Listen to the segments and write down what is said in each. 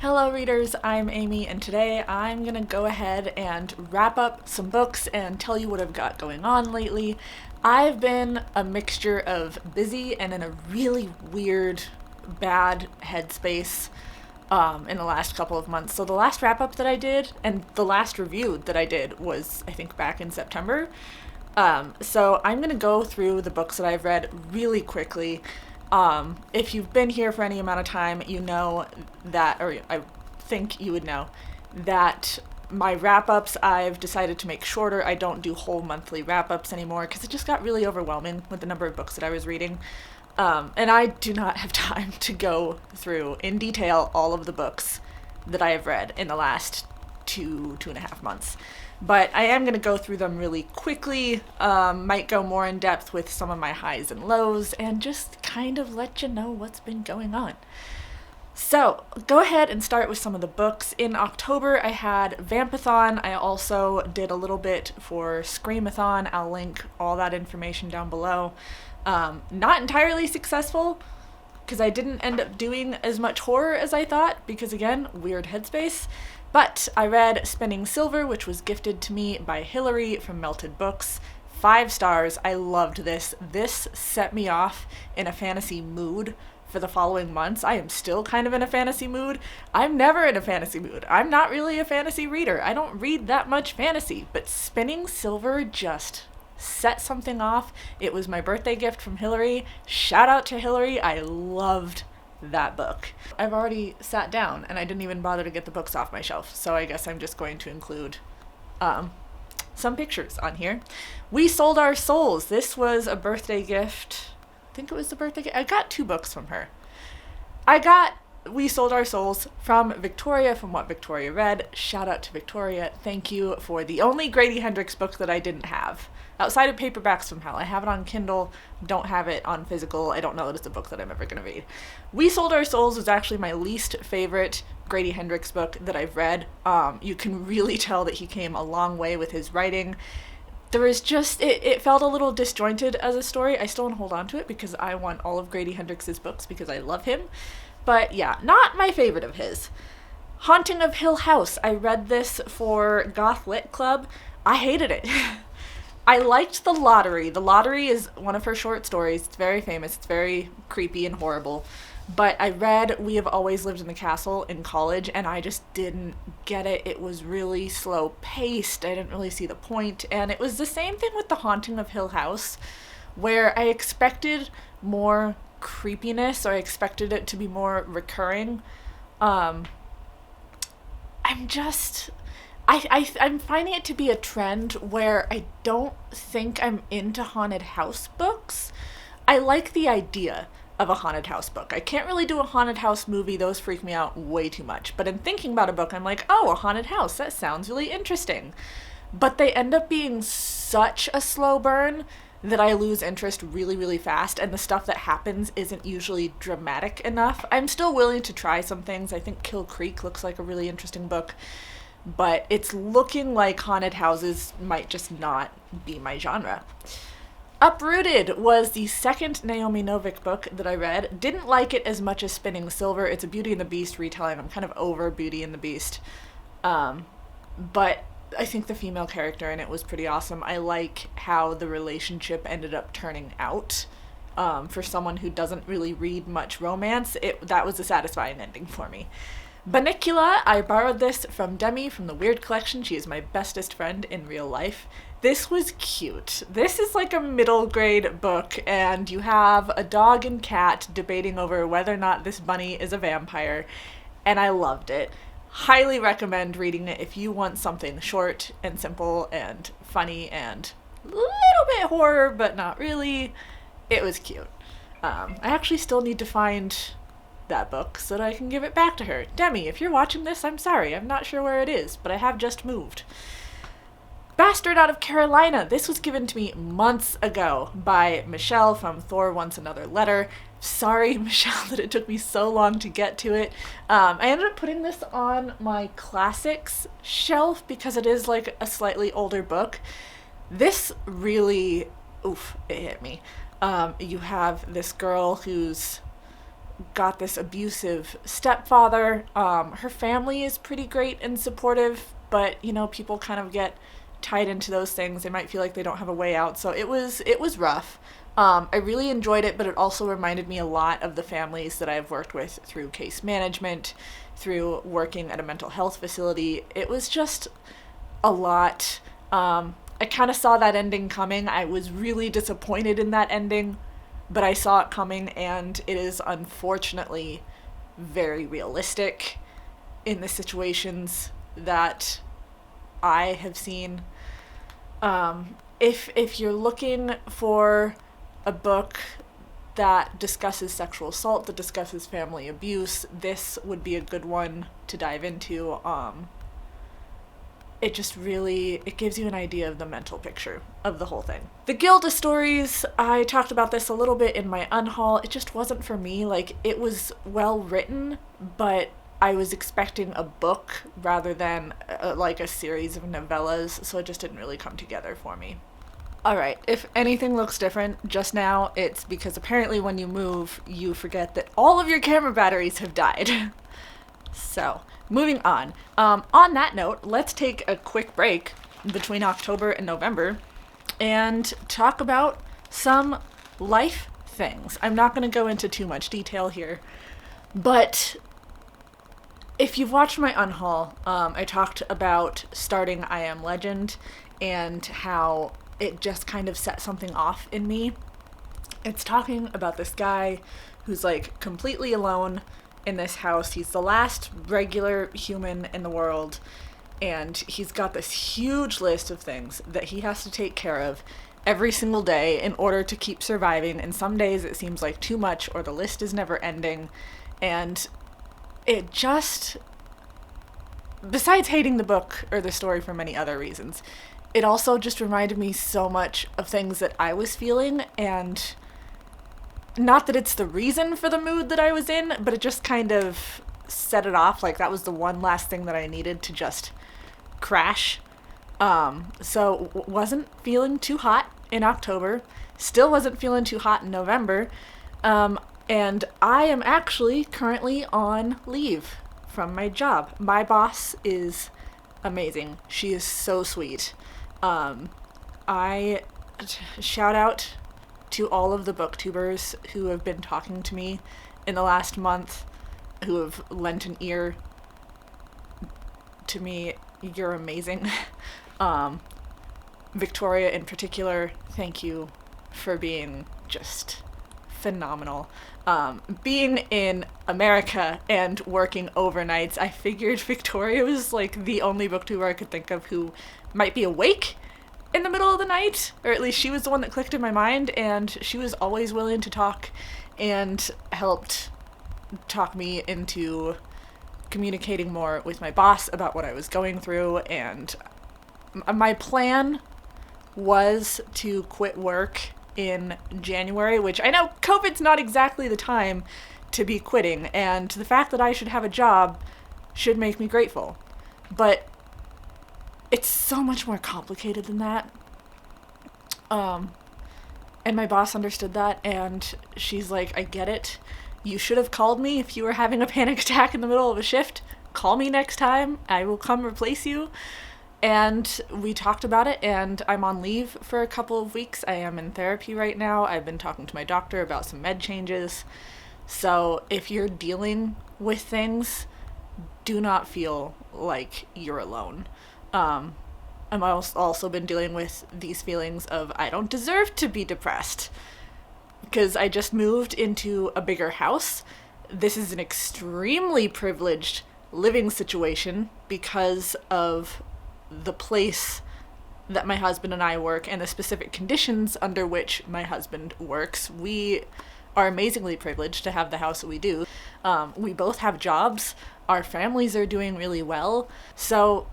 Hello readers, I'm Amy, and today I'm gonna go ahead and wrap up some books and tell you what I've got going on lately. I've been a mixture of busy and in a really weird, bad headspace in the last couple of months. So the last wrap up that I did and the last review that I did was, I think, back in September. So I'm gonna go through the books that I've read really quickly. If you've been here for any amount of time, you know that, or I think you would know, that my wrap-ups I've decided to make shorter. I don't do whole monthly wrap-ups anymore because it just got really overwhelming with the number of books that I was reading. And I do not have time to go through in detail all of the books that I have read in the last two and a half months. But I am going to go through them really quickly, might go more in depth with some of my highs and lows, and just kind of let you know what's been going on. So, go ahead and start with some of the books. In October, I had Vampathon. I also did a little bit for Screamathon. I'll link all that information down below. Not entirely successful, because I didn't end up doing as much horror as I thought, because again, weird headspace. But I read Spinning Silver, which was gifted to me by Hillary from Melted Books. 5 stars. I loved this. This set me off in a fantasy mood for the following months. I am still kind of in a fantasy mood. I'm never in a fantasy mood. I'm not really a fantasy reader. I don't read that much fantasy, but Spinning Silver just set something off. It was my birthday gift from Hillary. Shout out to Hillary. I loved that book. I've already sat down and I didn't even bother to get the books off my shelf, so I guess I'm just going to include some pictures on here. We Sold Our Souls. This was a birthday gift. I think it was the birthday gift. I got 2 books from her. I got We Sold Our Souls from Victoria, from What Victoria Read. Shout out to Victoria. Thank you for the only Grady Hendrix book that I didn't have. Outside of Paperbacks from Hell. I have it on Kindle, don't have it on physical. I don't know that it's a book that I'm ever going to read. We Sold Our Souls was actually my least favorite Grady Hendrix book that I've read. You can really tell that he came a long way with his writing. There was just, it felt a little disjointed as a story. I still want to hold on to it because I want all of Grady Hendrix's books because I love him. But yeah, not my favorite of his. Haunting of Hill House. I read this for Goth Lit Club. I hated it. I liked The Lottery. The Lottery is one of her short stories. It's very famous. It's very creepy and horrible. But I read We Have Always Lived in the Castle in college, and I just didn't get it. It was really slow paced. I didn't really see the point. And it was the same thing with The Haunting of Hill House, where I expected more creepiness, or I expected it to be more recurring. I'm finding it to be a trend where I don't think I'm into haunted house books. I like the idea of a haunted house book. I can't really do a haunted house movie. Those freak me out way too much. But in thinking about a book, I'm like, oh, a haunted house. That sounds really interesting. But they end up being such a slow burn that I lose interest really, really fast, and the stuff that happens isn't usually dramatic enough. I'm still willing to try some things. I think Kill Creek looks like a really interesting book, but it's looking like haunted houses might just not be my genre. Uprooted was the second Naomi Novik book that I read. Didn't like it as much as Spinning Silver. It's a Beauty and the Beast retelling. I'm kind of over Beauty and the Beast. But I think the female character in it was pretty awesome. I like how the relationship ended up turning out. For someone who doesn't really read much romance, that was a satisfying ending for me. Bunnicula, I borrowed this from Demi from the Weird Collection. She is my bestest friend in real life. This was cute. This is like a middle grade book, and you have a dog and cat debating over whether or not this bunny is a vampire, and I loved it. Highly recommend reading it if you want something short and simple and funny and a little bit horror, but not really. It was cute. I actually still need to find that book so that I can give it back to her. Demi, if you're watching this, I'm sorry. I'm not sure where it is, but I have just moved. Bastard Out of Carolina. This was given to me months ago by Michelle from Thor Wants Another Letter. Sorry, Michelle, that it took me so long to get to it. I ended up putting this on my classics shelf because it is like a slightly older book. This really, it hit me. You have this girl who's got this abusive stepfather. Her family is pretty great and supportive, but, people kind of get tied into those things. They might feel like they don't have a way out. So it was rough. I really enjoyed it, but it also reminded me a lot of the families that I've worked with through case management, through working at a mental health facility. It was just a lot. I kind of saw that ending coming. I was really disappointed in that ending, but I saw it coming, and it is unfortunately very realistic in the situations that I have seen. If you're looking for a book that discusses sexual assault, that discusses family abuse, this would be a good one to dive into. It just really, it gives you an idea of the mental picture of the whole thing. The Gilda Stories, I talked about this a little bit in my unhaul. It just wasn't for me. Like, it was well written, but I was expecting a book rather than a series of novellas, so it just didn't really come together for me. Alright, if anything looks different just now, it's because apparently when you move, you forget that all of your camera batteries have died. So, moving on. On that note, let's take a quick break between October and November and talk about some life things. I'm not going to go into too much detail here, but if you've watched my unhaul, I talked about starting I Am Legend and how it just kind of set something off in me. It's talking about this guy who's like completely alone in this house. He's the last regular human in the world, and he's got this huge list of things that he has to take care of every single day in order to keep surviving, and some days it seems like too much, or the list is never ending, and it just, besides hating the book or the story for many other reasons, it also just reminded me so much of things that I was feeling, and not that it's the reason for the mood that I was in, but it just kind of set it off. Like, that was the one last thing that I needed to just crash. So wasn't feeling too hot in October, still wasn't feeling too hot in November, and I am actually currently on leave from my job. My boss is amazing. She is so sweet. I shout out to all of the booktubers who have been talking to me in the last month, who have lent an ear to me. You're amazing. Victoria in particular, thank you for being just phenomenal. Being in America and working overnights, I figured Victoria was like the only booktuber I could think of who might be awake in the middle of the night, or at least she was the one that clicked in my mind, and she was always willing to talk and helped talk me into communicating more with my boss about what I was going through. And my plan was to quit work in January, which I know COVID's not exactly the time to be quitting, and the fact that I should have a job should make me grateful. But it's so much more complicated than that. And my boss understood that, and she's like, I get it. You should have called me if you were having a panic attack in the middle of a shift. Call me next time. I will come replace you. And we talked about it, and I'm on leave for a couple of weeks. I am in therapy right now. I've been talking to my doctor about some med changes. So if you're dealing with things, do not feel like you're alone. I've also been dealing with these feelings of I don't deserve to be depressed, because I just moved into a bigger house. This is an extremely privileged living situation because of the place that my husband and I work and the specific conditions under which my husband works. We are amazingly privileged to have the house that we do. We both have jobs. Our families are doing really well. So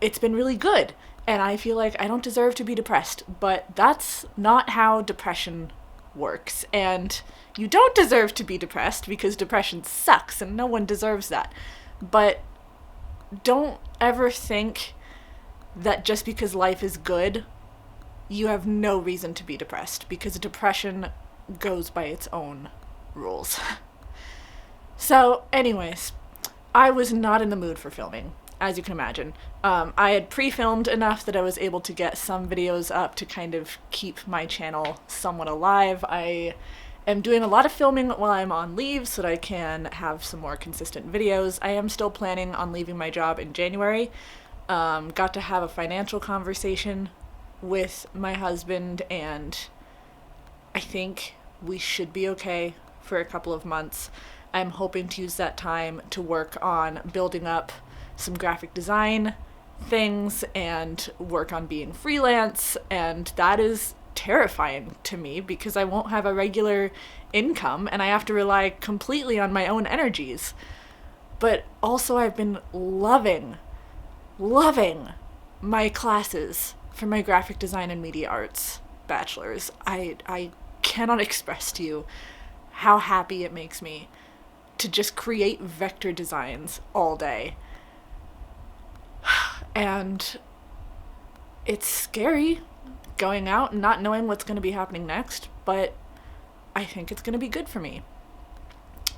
it's been really good. And I feel like I don't deserve to be depressed, but that's not how depression works. And you don't deserve to be depressed because depression sucks and no one deserves that. But don't ever think that just because life is good, you have no reason to be depressed, because depression goes by its own rules. So, anyways, I was not in the mood for filming, as you can imagine. I had pre-filmed enough that I was able to get some videos up to kind of keep my channel somewhat alive. I am doing a lot of filming while I'm on leave so that I can have some more consistent videos. I am still planning on leaving my job in January. Got to have a financial conversation with my husband, and I think we should be okay for a couple of months. I'm hoping to use that time to work on building up some graphic design things and work on being freelance, and that is terrifying to me because I won't have a regular income and I have to rely completely on my own energies. But also I've been loving my classes for my graphic design and media arts bachelor's. I cannot express to you how happy it makes me to just create vector designs all day. And it's scary going out and not knowing what's going to be happening next, but I think it's going to be good for me.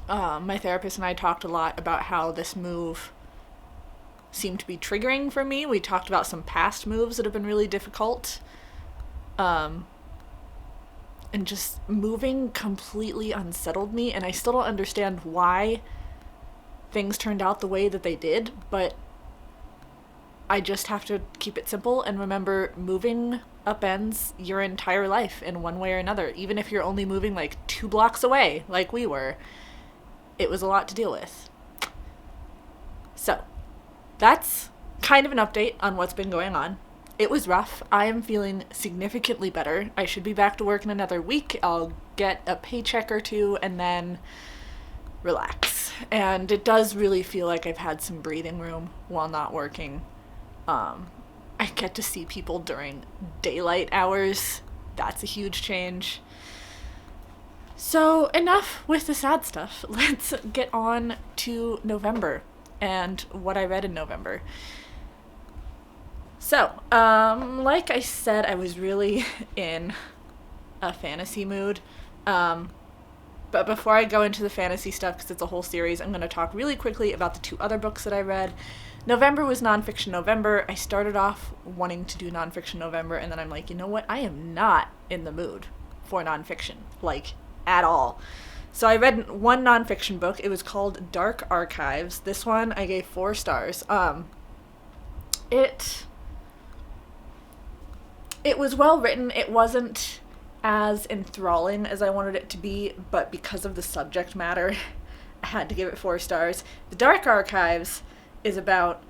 My therapist and I talked a lot about how this move seemed to be triggering for me. We talked about some past moves that have been really difficult. And just moving completely unsettled me, and I still don't understand why things turned out the way that they did, but I just have to keep it simple and remember moving upends your entire life in one way or another. Even if you're only moving like 2 blocks away, like we were, it was a lot to deal with. So, that's kind of an update on what's been going on. It was rough. I am feeling significantly better. I should be back to work in another week. I'll get a paycheck or 2 and then relax. And it does really feel like I've had some breathing room while not working. I get to see people during daylight hours. That's a huge change. So enough with the sad stuff. Let's get on to November and what I read in November. So, like I said, I was really in a fantasy mood. But before I go into the fantasy stuff, because it's a whole series, I'm going to talk really quickly about the 2 other books that I read. November was Nonfiction November. I started off wanting to do Nonfiction November, and then I'm like, you know what? I am not in the mood for nonfiction, like, at all. So I read one nonfiction book. It was called Dark Archives. This one I gave 4 stars. It was well written. It wasn't as enthralling as I wanted it to be, but because of the subject matter, I had to give it 4 stars. The Dark Archives is about,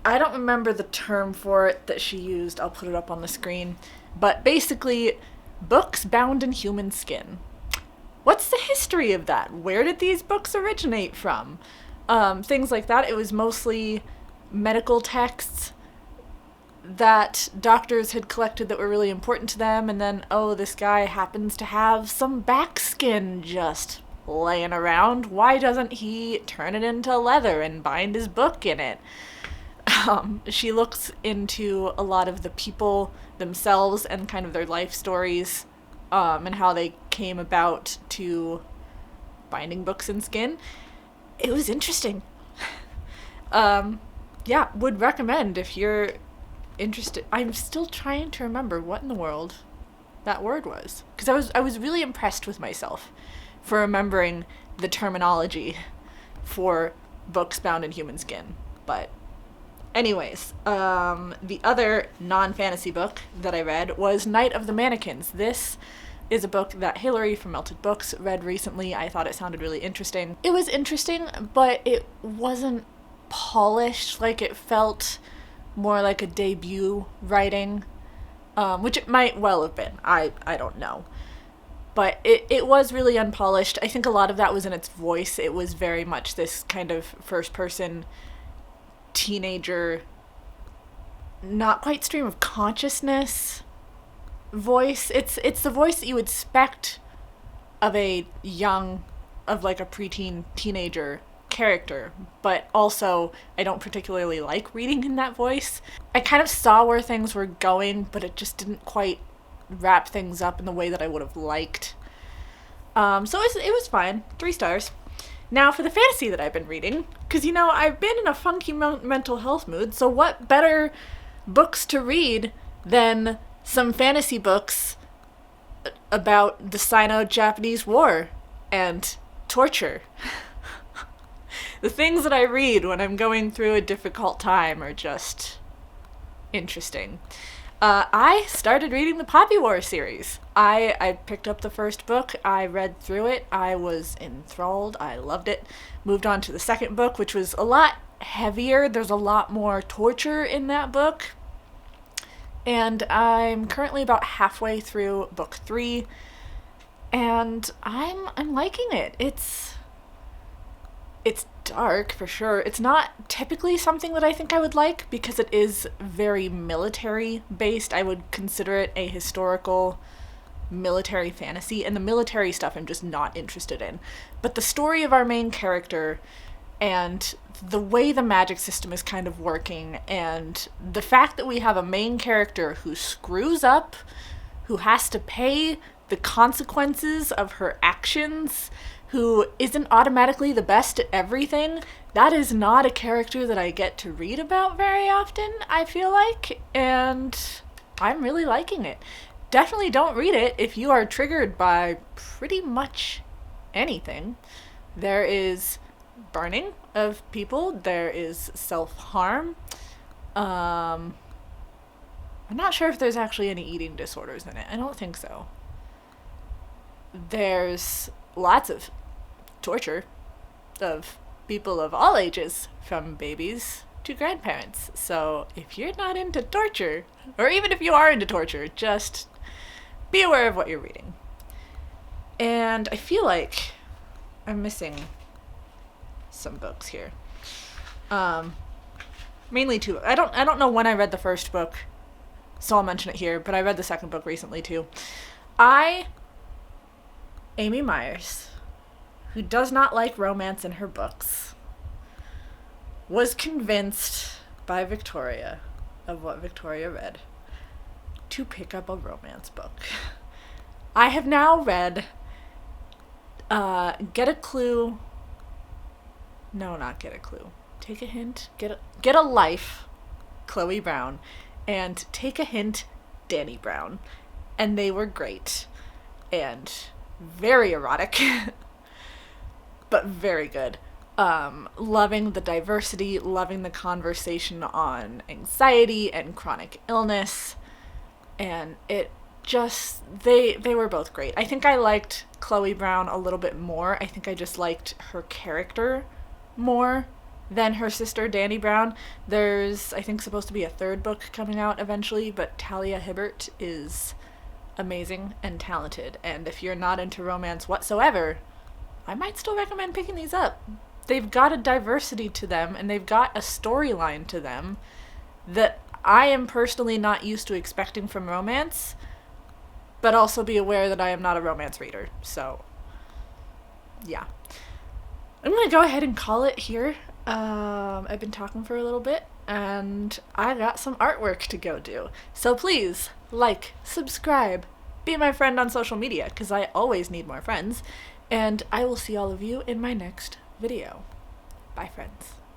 I don't remember the term for it that she used. I'll put it up on the screen. But basically, books bound in human skin. What's the history of that? Where did these books originate from? Things like that. It was mostly medical texts that doctors had collected that were really important to them, and then, oh, this guy happens to have some back skin just laying around. Why doesn't he turn it into leather and bind his book in it? She looks into a lot of the people themselves and kind of their life stories, and how they came about to binding books in skin. It was interesting. Yeah, would recommend if you're interested. I'm still trying to remember what in the world that word was, because I was really impressed with myself for remembering the terminology for books bound in human skin. But anyways, the other non-fantasy book that I read was Night of the Mannequins. This is a book that Hillary from Melted Books read recently. I thought it sounded really interesting. It was interesting, but it wasn't polished. Like, it felt more like a debut writing, which it might well have been. I don't know. But it was really unpolished. I think a lot of that was in its voice. It was very much this kind of first-person teenager, not quite stream of consciousness voice. It's the voice that you would expect of a preteen teenager character, but also I don't particularly like reading in that voice. I kind of saw where things were going, but it just didn't quite wrap things up in the way that I would have liked. So it was fine. 3 stars. Now for the fantasy that I've been reading, because I've been in a funky mental health mood, so what better books to read than some fantasy books about the Sino-Japanese War and torture. The things that I read when I'm going through a difficult time are just interesting. I started reading the Poppy War series. I picked up the first book, I read through it, I was enthralled, I loved it. Moved on to the second book, which was a lot heavier. There's a lot more torture in that book. And I'm currently about halfway through book 3, and I'm liking it. It's dark, for sure. It's not typically something that I think I would like, because it is very military-based. I would consider it a historical military fantasy, and the military stuff I'm just not interested in. But the story of our main character, and the way the magic system is kind of working, and the fact that we have a main character who screws up, who has to pay the consequences of her actions, who isn't automatically the best at everything, that is not a character that I get to read about very often, I feel like, and I'm really liking it. Definitely don't read it if you are triggered by pretty much anything. There is burning of people, there is self-harm. I'm not sure if there's actually any eating disorders in it. I don't think so. There's lots of torture of people of all ages, from babies to grandparents. So if you're not into torture, or even if you are into torture, just be aware of what you're reading. And I feel like I'm missing some books here. Mainly 2. I don't know when I read the first book, so I'll mention it here, but I read the second book recently too. Amy Myers, who does not like romance in her books, was convinced by Victoria, of what Victoria read, to pick up a romance book. I have now read Get a Clue. No, not Get a Clue. Take a Hint. Get a Life, Chloe Brown, and Take a Hint, Danny Brown. And they were great. And very erotic. But very good. Loving the diversity, loving the conversation on anxiety and chronic illness. And it just, they were both great. I think I liked Chloe Brown a little bit more. I think I just liked her character more than her sister Danny Brown. There's, I think, supposed to be a 3rd book coming out eventually, but Talia Hibbert is amazing and talented. And if you're not into romance whatsoever, I might still recommend picking these up. They've got a diversity to them, and they've got a storyline to them that I am personally not used to expecting from romance, but also be aware that I am not a romance reader. So, yeah. I'm going to go ahead and call it here. I've been talking for a little bit, and I got some artwork to go do. So please, like, subscribe, be my friend on social media, because I always need more friends. And I will see all of you in my next video. Bye, friends.